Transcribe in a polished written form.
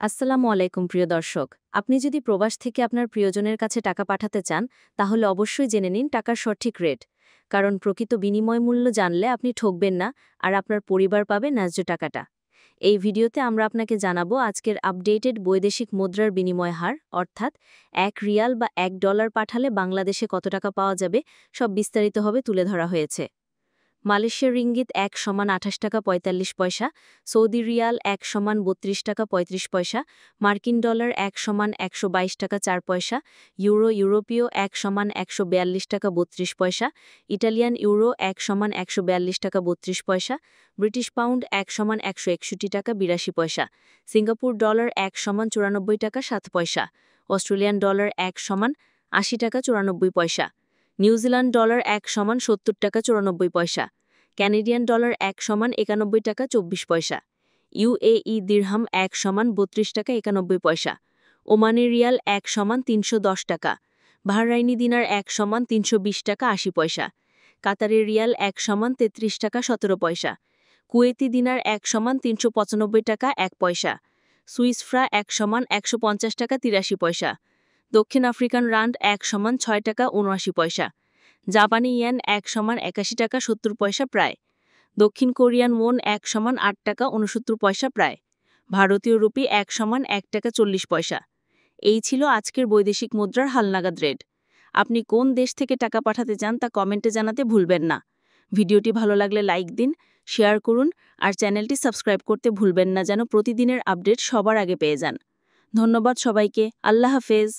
আসসালামু আলাইকুম প্রিয় দর্শক। আপনি যদি প্রবাস থেকে আপনার প্রিয়জনের কাছে টাকা পাঠাতে চান, তাহলে অবশ্যই জেনে নিন টাকার সঠিক রেট। কারণ প্রকৃত বিনিময় মূল্য জানলে আপনি ঠকবেন না, আর আপনার পরিবার পাবে ন্যায্য টাকাটা। এই ভিডিওতে আমরা আপনাকে জানাবো আজকের আপডেটেড বৈদেশিক মুদ্রার বিনিময় হার, অর্থাৎ ১ রিয়াল বা $১ পাঠালে বাংলাদেশে কত টাকা পাওয়া যাবে, সব বিস্তারিতভাবে তুলে ধরা হয়েছে। মালয়েশিয়ার রিঙ্গিত ১ = ২৮ টাকা ৪৫ পয়সা, সৌদি রিয়াল ১ = ৩২ টাকা ৩৫ পয়সা, মার্কিন ডলার ১ = ১২২ টাকা ৪ পয়সা, ইউরোপীয় ১ = ১৪২ টাকা ৩২ পয়সা, ইটালিয়ান ইউরো ১ = ১৪২ টাকা ৩২ পয়সা, ব্রিটিশ পাউন্ড ১ = ১৬১ টাকা ৮২ পয়সা, সিঙ্গাপুর ডলার ১ = ৯৪ টাকা ৭ পয়সা, অস্ট্রেলিয়ান ডলার ১ = ৮০ টাকা ৯৪ পয়সা, নিউজিল্যান্ড ডলার ১ = ৭০ টাকা ৯৪ পয়সা, ক্যানাডিয়ান ডলার ১ = ৯১ টাকা ২৪ পয়সা, ইউএই দিরহাম ১ = ৩২ টাকা ৯১ পয়সা, ওমানি রিয়াল ১ = ৩১০ টাকা, বাহরাইনি দিনার ১ = ৩২০ টাকা ৮০ পয়সা, কাতারি রিয়াল ১ = ৩৩ টাকা ১৭ পয়সা, কুয়েতি দিনার ১ = ৩৯৫ টাকা ১ পয়সা, সুইস ফ্রা ১ = ১৫০ টাকা ৮৩ পয়সা, দক্ষিণ আফ্রিকান রান্ড ১ = ৬ টাকা ৭৯ পয়সা, জাপানি ইয়েন ১ = ৮১ টাকা ৭০ পয়সা প্রায়, দক্ষিণ কোরিয়ান ওন ১ = ৮ টাকা ৬৯ পয়সা প্রায়, ভারতীয় রুপি ১ = ১ টাকা ৪০ পয়সা। এই ছিল আজকের বৈদেশিক মুদ্রার হালনাগাদ রেট। আপনি কোন দেশ থেকে টাকা পাঠাতে চান তা কমেন্টে জানাতে ভুলবেন না। ভিডিওটি ভালো লাগলে লাইক দিন, শেয়ার করুন, আর চ্যানেলটি সাবস্ক্রাইব করতে ভুলবেন না যেন প্রতিদিনের আপডেট সবার আগে পেয়ে যান। ধন্যবাদ সবাইকে। আল্লাহ হাফেজ।